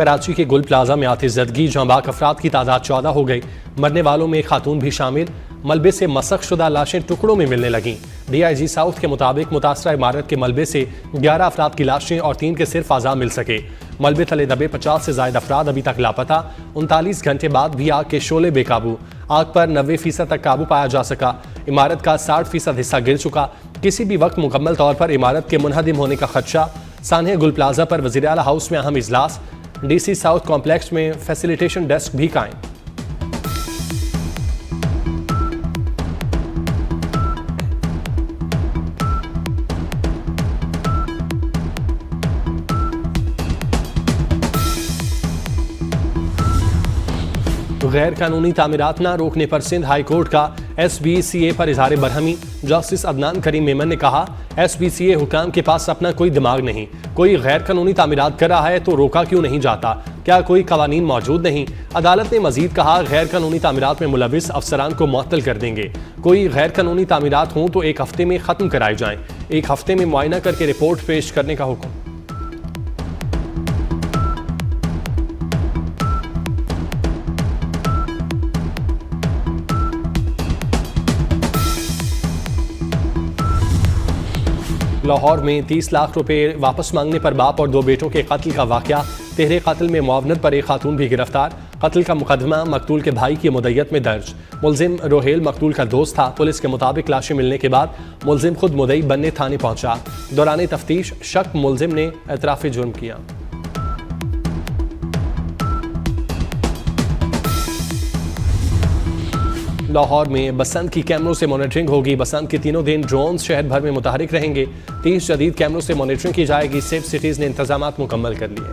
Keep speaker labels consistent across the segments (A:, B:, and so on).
A: कराची के गुल प्लाजा में आतिशज़दगी, जहां बाक अफराद की तादाद 14 हो गई। मरने वालों में खातून भी शामिल। मलबे से मसख शुदा लाशें टुकड़ों में मिलने लगीं। DIG साउथ के मुताबिक मुतासरा इमारत के मलबे से 11 अफराद की लाशें और 3 के सिर्फ आज़ा मिल सके। मलबे तले दबे 50 से ज़ायद अफराद अभी तक लापता। 39 घंटे बाद भी आग के शोले बेकाबू। आग पर 90% तक काबू पाया जा सका। इमारत का 60% हिस्सा गिर चुका। किसी भी वक्त मुकम्मल तौर पर इमारत के मुनहदिम होने का खदशा। सानिया गुल प्लाजा पर वज़ीर आला हाउस में अहम इजलास। DC साउथ कॉम्प्लेक्स में फैसिलिटेशन डेस्क भी कायम। गैर कानूनी तामीरात न रोकने पर सिंध हाई कोर्ट का SBCA पर इजहार बरहमी। जस्टिस अदनान करीम मेमन ने कहा, SBCA हुकाम के पास अपना कोई दिमाग नहीं। कोई गैर कानूनी तामीरात कर रहा है तो रोका क्यों नहीं जाता? क्या कोई कवानीन मौजूद नहीं? अदालत ने मजीद कहा, गैर कानूनी तामीरात में मुलविस अफसरान को मुअत्तल कर देंगे। कोई गैर कानूनी तामीरात हों तो 1 हफ्ते में ख़त्म कराए जाएं। 1 हफ्ते में मुआयना करके रिपोर्ट पेश करने का हुक्म। लाहौर में 30 लाख रुपए वापस मांगने पर बाप और 2 बेटों के कत्ल का वाकया। तेहरे कत्ल में मुआवनत पर एक खातून भी गिरफ्तार। कत्ल का मुकदमा मकतूल के भाई की मुद्दत में दर्ज। मुलजिम रोहेल मकतूल का दोस्त था। पुलिस के मुताबिक लाशें मिलने के बाद मुलजिम खुद मुद्दई बनने थाने पहुंचा। दौरान तफ्तीश शक मुलजिम ने एतराफ़ जुर्म किया। लाहौर में बसंत की कैमरों से मॉनिटरिंग होगी। बसंत के तीनों दिन ड्रोन शहर भर में मुतहरिक रहेंगे। 30 जदीद कैमरों से मॉनिटरिंग की जाएगी। सेफ सिटीज ने इंतजाम मुकम्मल कर लिए।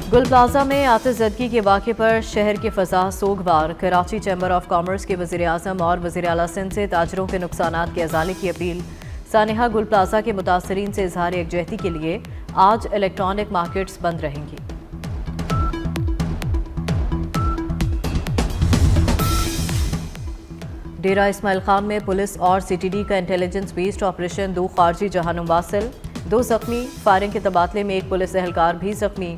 B: गुल प्लाजा में आतिशज़दगी के वाक़े पर शहर की फ़ज़ा सोगवार। कराची चैम्बर ऑफ कॉमर्स के वज़ीर आज़म और वज़ीर आला सिंध से ताजरों के नुकसानात के अज़ाले की अपील। सानिहा गुल प्लाजा के मुतासरीन से इजहार यकजहती के लिए आज इलेक्ट्रॉनिक मार्केट्स बंद रहेंगी। डेरा इस्माइल खान में पुलिस और CTD का इंटेलिजेंस बेस्ड ऑपरेशन। 2 खारजी जहानुम वासिल, 2 जख्मी। फायरिंग के तबादले में 1 पुलिस एहलकार भी जख्मी।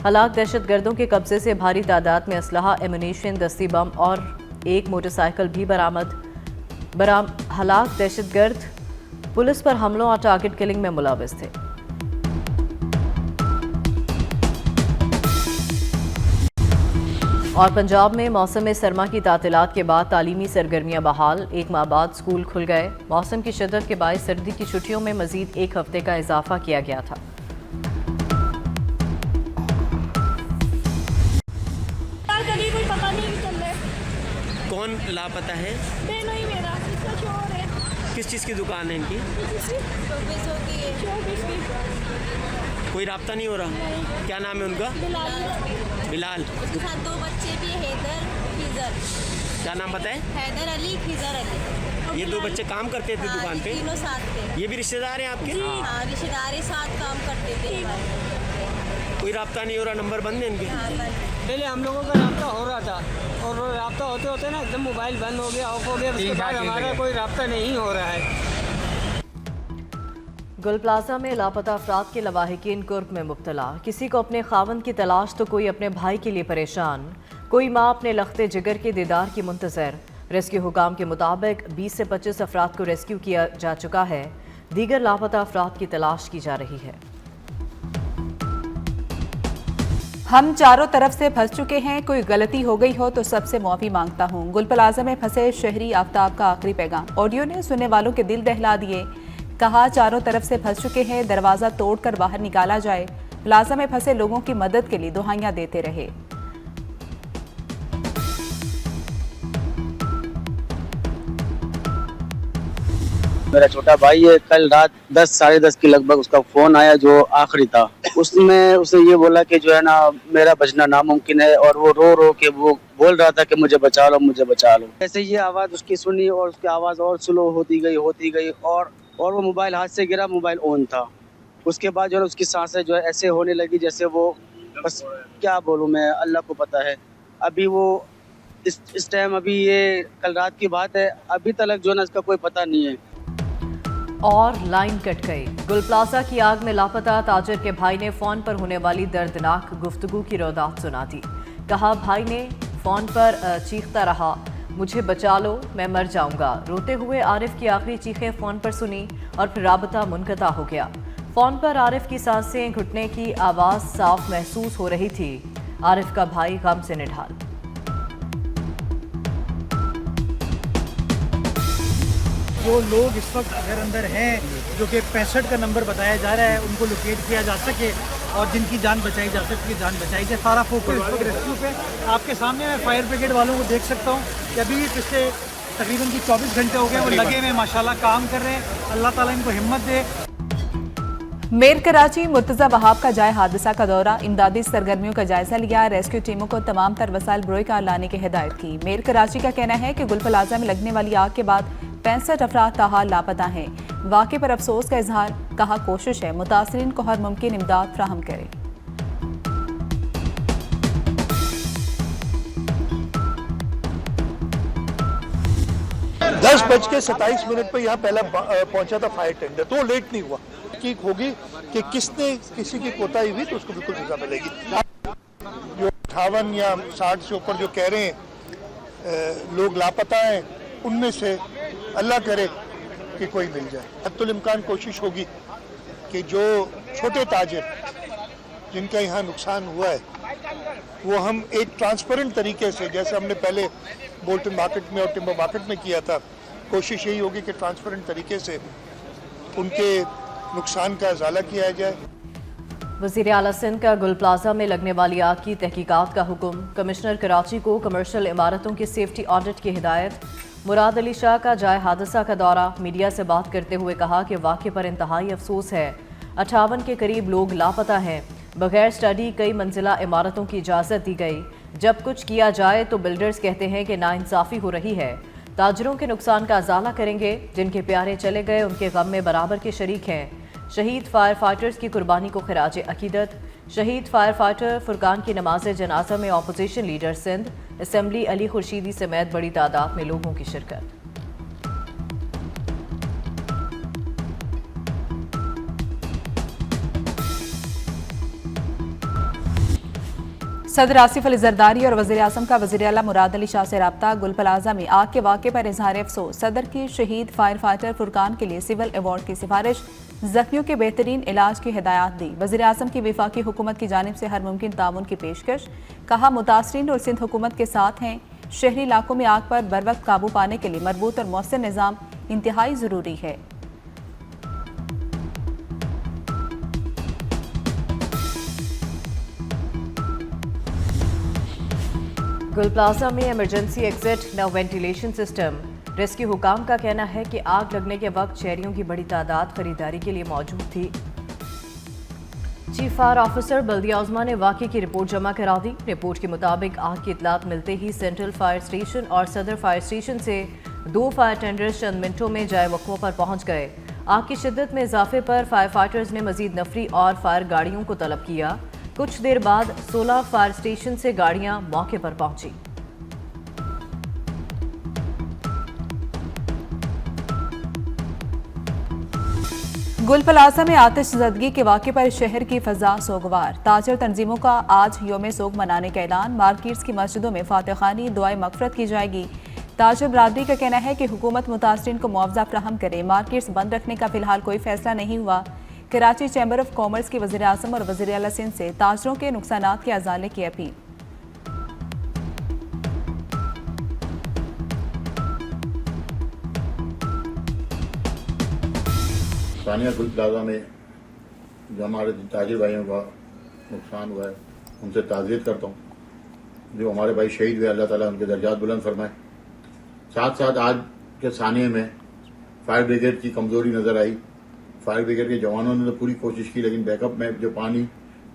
B: हलाक दहशतगर्दों के कब्जे से भारी तादाद में असलहा, एमुनेशन, दस्ती बम और 1 मोटरसाइकिल भी बरामद। हलाक दहशतगर्द पुलिस पर हमलों और टारगेट किलिंग में मुलविस थे। और पंजाब में मौसम सरमा की तातीलात के बाद तालीमी सरगर्मियां बहाल। 1 माह बाद स्कूल खुल गए। मौसम की शिद्दत के बायस सर्दी की छुट्टियों में मजीद 1 हफ्ते का इजाफा किया गया था।
C: कौन लापता है?
D: नहीं मेरा, इसका शोर है।
C: किस चीज़ की दुकान है इनकी? कोई राब्ता नहीं हो रहा? क्या नाम है उनका? बिलाल।
D: उसके साथ 2 बच्चे भी, हैदर, खिजर।
C: क्या नाम बताए?
D: हैदर अली, खिजर अली।
C: ये 2 बच्चे काम करते थे दुकान पे?
D: तीनों साथ थे।
C: ये भी रिश्तेदार हैं आपके?
D: हाँ, रिश्तेदार साथ काम करते थे।
C: कोई राब्ता नहीं हो रहा? नंबर बंद है इनके?
E: पहले हम लोगों का राब्ता हो रहा था और राब्ता होते होते ना एकदम मोबाइल बंद हो गया, ऑफ हो गया। उसके बाद हमारा कोई राब्ता नहीं हो रहा है।
B: गुल प्लाजा में लापता अफराद के लवाहिकीन कुर्ब में मुब्तला। किसी को अपने खावंद की तलाश तो कोई अपने भाई के लिए परेशान। कोई माँ अपने लख्ते जिगर के दीदार की मुंतज़र। रेस्क्यू हुकाम के मुताबिक 20 से 25 अफराद को रेस्क्यू किया जा चुका है। दीगर लापता अफराद की तलाश की जा रही है।
F: हम चारों तरफ से फंस चुके हैं। कोई गलती हो गई हो तो सबसे माफ़ी मांगता हूँ। गुल प्लाजा में फंसे शहरी आफ्ताब का आखिरी पैगाम। ऑडियो ने सुनने वालों के दिल दहला दिए। कहा, चारों तरफ से फंस चुके हैं, दरवाज़ा तोड़कर बाहर निकाला जाए। प्लाजा में फंसे लोगों की मदद के लिए दुहाइयां देते रहे।
G: मेरा छोटा भाई है, कल रात 10 साढ़े 10 के लगभग उसका फोन आया जो आखिरी था। उसमें उसे ये बोला कि जो है ना मेरा बचना नामुमकिन है और वो रो रो के वो बोल रहा था कि मुझे बचा लो, मुझे बचा लो। ऐसे ये आवाज़ उसकी सुनी और उसकी आवाज़ और स्लो होती गई और वो मोबाइल हाथ से गिरा, मोबाइल ऑन था। उसके बाद जो है उसकी सांसें जो है ऐसे होने लगी जैसे वो, बस क्या बोलूँ मैं, अल्लाह को पता है। अभी वो इस टाइम, अभी ये कल रात की बात है, अभी तक जो है ना इसका कोई पता नहीं है।
B: और लाइन कट गई। गुल प्लाजा की आग में लापता ताजिर के भाई ने फोन पर होने वाली दर्दनाक गुफ्तगू की रौदात सुना दी। कहा, भाई ने फोन पर चीखता रहा, मुझे बचा लो, मैं मर जाऊंगा। रोते हुए आरिफ की आखिरी चीखें फोन पर सुनी और फिर राबता मुनक़ता हो गया। फोन पर आरिफ की सांसें घुटने की आवाज़ साफ महसूस हो रही थी। आरिफ का भाई गम से निढाल।
H: जो लोग इस वक्त घर अंदर हैं, जो कि 65 का नंबर बताया जा रहा है, उनको लोकेट किया जा सके और जिनकी जान बचाई जा सकती है, जान बचाई जाए। सारा फोकस इस वक्त रेस्क्यू पे। आपके सामने मैं फायर ब्रिगेड वालों को देख सकता हूँ कि अभी पिछले तकरीबन 24 घंटे हो गए वो लगे हुए माशाल्लाह काम कर रहे हैं। अल्लाह ताला इनको हिम्मत दे।
F: मेयर कराची मुर्तज़ा वहाब का जाए हादसा का दौरा, इमदादी सरगर्मियों का जायजा लिया। रेस्क्यू टीमों को तमाम तर वसाइल बरोए कार लाने की हिदायत की। मेयर कराची का कहना है कि गुल प्लाजा में लगने वाली आग के बाद 65 अफराद ताहाल लापता हैं। वाक़े पर अफसोस का इजहार, कहा कोशिश है मुतासरीन को हर मुमकिन इमदाद फ्राहम करे।
I: दस बज के 27 मिनट पर यहाँ पहला पहुंचा था फायर टेंडर, तो लेट नहीं हुआ। की होगी कि किसने किसी की कोताही हुई तो उसको बिल्कुल सजा मिलेगी। जो 58 या 60 से ऊपर जो कह रहे हैं लोग लापता हैं, उनमें से अल्लाह करे कि कोई मिल जाए। हत्तुल इम्कान कोशिश होगी कि जो छोटे ताजिर जिनका यहाँ नुकसान हुआ है वो हम एक ट्रांसपेरेंट तरीके से, जैसे हमने पहले बोल्टन मार्केट में और टिम्बर मार्केट में किया था, कोशिश यही होगी कि ट्रांसपेरेंट तरीके से उनके नुकसान का इजाला किया जाए।
B: वज़ीर आला सिंध का गुल प्लाजा में लगने वाली आग की तहकीकात का हुक्म। कमिश्नर कराची को कमर्शियल इमारतों की सेफ्टी ऑडिट की हिदायत। मुराद अली शाह का जाए हादसा का दौरा, मीडिया से बात करते हुए कहा कि वाक़े पर इंतहाई अफसोस है। 58 के करीब लोग लापता हैं। बगैर स्टडी कई मंजिला इमारतों की इजाज़त दी गई। जब कुछ किया जाए तो बिल्डर्स कहते हैं कि नाइंसाफ़ी हो रही है। ताजरों के नुकसान का अजाला करेंगे। जिनके प्यारे चले गए उनके गम में बराबर के शरीक हैं। शहीद फायर फाइटर्स की कुर्बानी को खराज अकीदत। शहीद फायर फाइटर फुरकान की नमाज जनाजा में opposition leader Sindh assembly Ali Khurshidi समेत बड़ी तादाद में लोगों की शिरकत।
F: सदर आसिफ अली जरदारी और वज़ीर आज़म का वज़ीर आला मुराद अली शाह से रब्ता। गुल प्लाजा में आग के वाक़े पर इजहार अफसोस। सदर की शहीद फायर फाइटर फुरकान के लिए सिविल अवार्ड की सिफारिश। जख्मियों के बेहतरीन इलाज की हिदायत दी। वज़ीर आज़म की वफाकी हुकूमत की जानिब से हर मुमकिन ताउन की पेशकश। कहा मुतासरीन और सिंध हुकूमत के साथ हैं। शहरी इलाकों में आग पर बर वक्त काबू पाने के लिए मरबूत और मौसर निज़ाम इंतहाई ज़रूरी है।
B: गुल प्लाजा में इमरजेंसी एग्जिट न वेंटिलेशन सिस्टम। रेस्क्यू हुकाम का कहना है कि आग लगने के वक्त शहरियों की बड़ी तादाद खरीदारी के लिए मौजूद थी। चीफ फायर ऑफिसर बल्दिया उज़्मा ने वाक़े की रिपोर्ट जमा करा दी। रिपोर्ट के मुताबिक आग की इतलात मिलते ही सेंट्रल फायर स्टेशन और सदर फायर स्टेशन से 2 फायर टेंडर्स चंद मिनटों में जाए वक़्फ़ों पर पहुंच गए। आग की शिद्दत में इजाफे पर फायर फाइटर्स ने मजीद नफरी और फायर गाड़ियों को तलब किया। कुछ देर बाद 16 फायर स्टेशन से गाड़ियां मौके पर पहुंची।
F: गुल प्लाजा में आतिशज़दगी के वाक़े पर शहर की फ़ज़ा सोगवार। ताजर तंजीमों का आज योम सोग मनाने का ऐलान। मार्केट्स की मस्जिदों में फातिहानी दुआए मग़फ़िरत की जाएगी। ताजर बरादरी का कहना है कि हुकूमत मुतासरीन को मुआवजा फ्राहम करे। मार्केट्स बंद रखने का फिलहाल कोई फैसला नहीं हुआ। कराची चैम्बर ऑफ कॉमर्स की वज़ीर आज़म और वज़ीर आला सिंध से ताजरों के नुकसानात के अजाले की अपील।
J: सानिया गुल प्लाजा में जो हमारे ताजिर भाइयों का नुकसान हुआ है उनसे ताज़ियत करता हूँ। जो हमारे भाई शहीद हुए, अल्लाह ताला उनके दर्जात बुलंद फरमाए। साथ साथ आज के सानिए में फायर ब्रिगेड की कमज़ोरी नज़र आई। फायर ब्रिगेड के जवानों ने तो पूरी कोशिश की, लेकिन बैकअप में जो पानी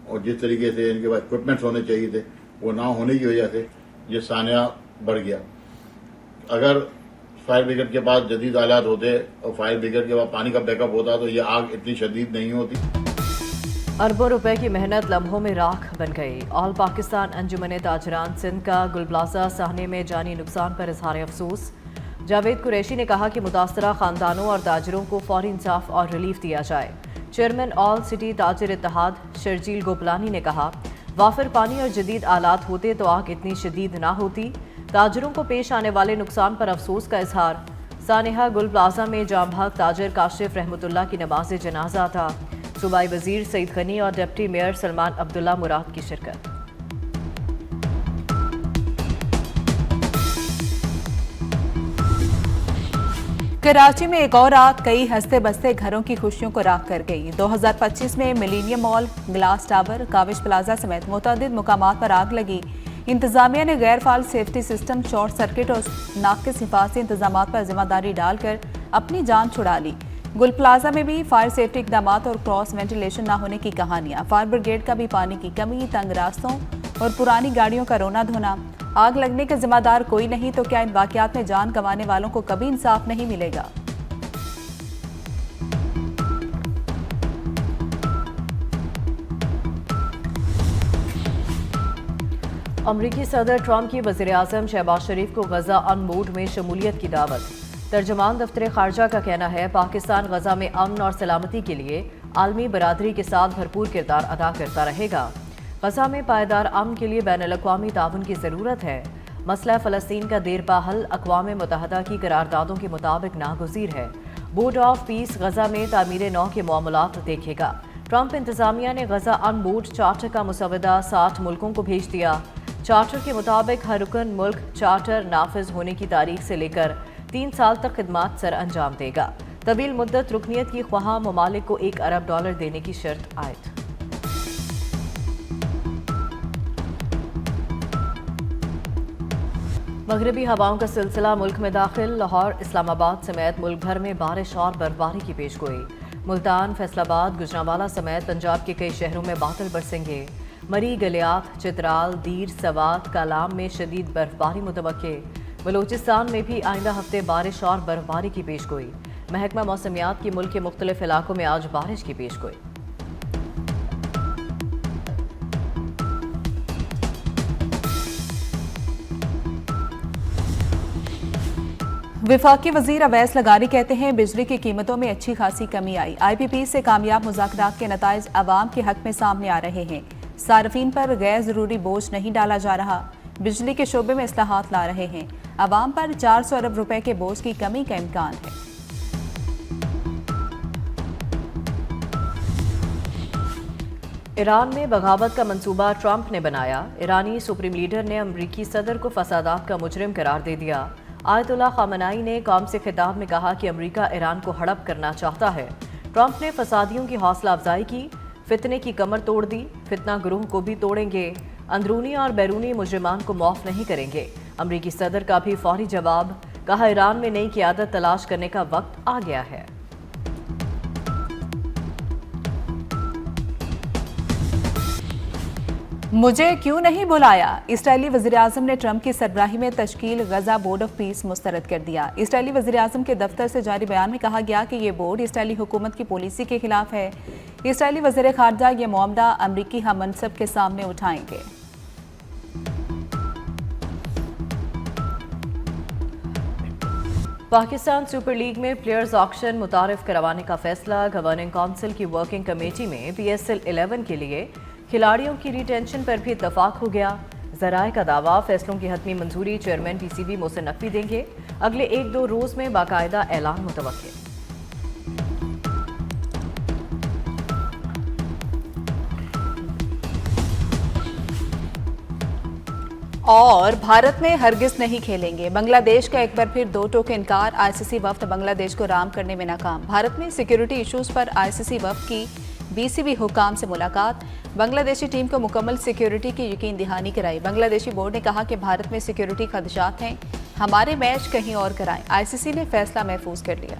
J: और जिस तरीके से इनके पास इक्विपमेंट्स होने चाहिए थे वो ना होने की वजह से ये सानिया बढ़ गया। अगर फायर ब्रिगेड के पास जदीद आलात होते और फायर ब्रिगेड के पास पानी का बैकअप होता तो ये आग इतनी शदीद नहीं होती।
B: अरबों रुपए की मेहनत लम्हों में राख बन गई। ऑल पाकिस्तान अंजुमन ताजरान सिंध का गुल प्लाजा साहने में जानी नुकसान पर इजहार अफसोस। जावेद कुरैशी ने कहा कि मुतासरा खानदानों और ताजरों को फौरी इंसाफ और रिलीफ दिया जाए। Chairman all city Tajir Ittehad Sharjeel Gopalani ने कहा, वाफिर पानी और जदीद आलात होते तो आग इतनी शदीद ना होती। ताजरों को पेश आने वाले नुकसान पर अफसोस का इजहार। सानिहा गुल प्लाजा में जाम भाग ताजर काशिफ रहमतुल्लाह की नमाज जनाजा था। सूबाई वजीर सईद गनी और डिप्टी मेयर सलमान अब्दुल्ला मुराद की शिरकत।
F: कराची में एक और आग कई हंसते बसते घरों की खुशियों को राख कर गई। 2025 में millennium mall, glass tower, Kavish plaza समेत मुतअद्दिद मुकामात पर आग लगी। इंतजामिया ने गैर फाल सेफ्टी सिस्टम, शॉर्ट सर्किट और नाकिस हिफाजती इंतजाम पर जिम्मेदारी डालकर अपनी जान छुड़ा ली। गुल प्लाजा में भी फायर सेफ्टी इकदाम और क्रॉस वेंटिलेशन न होने की कहानियां। फायर ब्रिगेड का भी पानी की कमी, तंग रास्तों और पुरानी गाड़ियों का रोना धोना। आग लगने के जिम्मेदार कोई नहीं तो क्या इन वाकयात में जान गंवाने वालों को कभी इंसाफ नहीं मिलेगा?
B: अमरीकी सदर ट्रंप की वज़ीर-ए-आज़म शहबाज शरीफ को गजा अनमूड में शमूलियत की दावत। तर्जमान दफ्तर खारजा का कहना है, पाकिस्तान गजा में अमन और सलामती के लिए आलमी बरादरी के साथ भरपूर किरदार अदा करता रहेगा। गजा में पायदार अमन के लिए बैनुल-अक़वामी ताउन की ज़रूरत है। मसला फ़लस्तीन का देरपा हल अक़वाम मुत्तहिदा की करारदादों के मुताबिक नागुज़ीर है। बोर्ड ऑफ पीस गजा में तामीर नौ के मामलात देखेगा। ट्रंप इंतजामिया ने गजा अनमूड चार्टर का मुसवदा 60 मुल्कों को भेज दिया। चार्टर के मुताबिक हर रुकन मुल्क चार्टर नाफिज होने की तारीख से लेकर 3 साल तक खिदमात सर अंजाम देगा। तवील मुद्दत रुकनीत की ख्वाह ममालिक को $1 अरब देने की शर्त आयद। मगरबी हवाओं का सिलसिला मुल्क में दाखिल। लाहौर, इस्लामाबाद समेत मुल्क भर में बारिश और बर्फबारी की पेशगोई। मुल्तान, फैसलाबाद, गुजरांवाला समेत पंजाब के कई शहरों में बादल बरसेंगे। मरी, गलियात, चित्राल, दीर, सवात, कालाम में शदीद बर्फबारी मुतवक्के। बलूचिस्तान में भी आइंदा हफ्ते बारिश और बर्फबारी की पेशगोई। महकमा मौसमियात की मुल्क के मुख्तलिफ इलाकों में आज बारिश की पेशगोई।
F: विफाकी वजीर अवैस लगारी कहते हैं, बिजली की कीमतों में अच्छी खासी कमी आई। IPP से कामयाब मुज़ाकरात के नताइज अवाम के हक में सामने आ रहे हैं। सार्फिन पर गैर ज़रूरी बोझ नहीं डाला जा रहा। बिजली के शोबे में इस्लाहात ला रहे हैं। अवाम पर 400 अरब रुपए के बोझ की कमी का इम्कान है।
B: ईरान में बगावत का मंसूबा ट्रंप ने बनाया। ईरानी सुप्रीम लीडर ने अमरीकी सदर को फसादात का मुजरिम करार दे दिया। आयतुल्लाह खामनाई ने कौम से खिताब में कहा कि अमरीका ईरान को हड़प करना चाहता है। ट्रंप ने फसादियों की हौसला अफजाई की, फितने की कमर तोड़ दी। फितना गुरूह को भी तोड़ेंगे, अंदरूनी और बैरूनी मुजरिमान को माफ नहीं करेंगे। अमरीकी सदर का भी फौरी जवाब, कहा ईरान में नई क़यादत तलाश करने का वक्त आ गया है।
F: मुझे क्यों नहीं बुलाया? इस्राएली वज़ीर-ए-आज़म ने ट्रंप की सरबराही में तश्कील गजा बोर्ड ऑफ पीस मुस्तरद कर दिया। इस्राएली वज़ीर-ए-आज़म के दफ्तर से जारी बयान में कहा गया कि ये बोर्ड इस्राएली हुकूमत की पॉलिसी के खिलाफ है। इस्राएली वज़ीर ख़ारजा ये मामला अमरीकी हम मनसब के सामने उठाएंगे।
B: पाकिस्तान सुपर लीग में प्लेयर्स ऑक्शन मुतारिफ करवाने का फैसला। गवर्निंग काउंसिल की वर्किंग कमेटी में PSL 11 के लिए खिलाड़ियों की रिटेंशन पर भी इत्तफाक हो गया। ज़राए का दावा, फैसलों की हतमी मंजूरी चेयरमैन PCB मोहसिन नकवी देंगे। अगले 1-2 रोज में बाकायदा ऐलान मुतवक्किल।
F: और भारत में हरगिज नहीं खेलेंगे। बांग्लादेश का एक बार फिर 2 टोक इनकार। ICC वफ्द बांग्लादेश को राम करने में नाकाम। भारत में सिक्योरिटी इश्यूज पर ICC वफ्द की BCB हुकाम से मुलाकात। बांग्लादेशी टीम को मुकम्मल सिक्योरिटी की यकीन दहानी कराई। बांग्लादेशी बोर्ड ने कहा कि भारत में सिक्योरिटी खदशात हैं, हमारे मैच कहीं और कराएं। ICC ने फैसला महफूज कर लिया।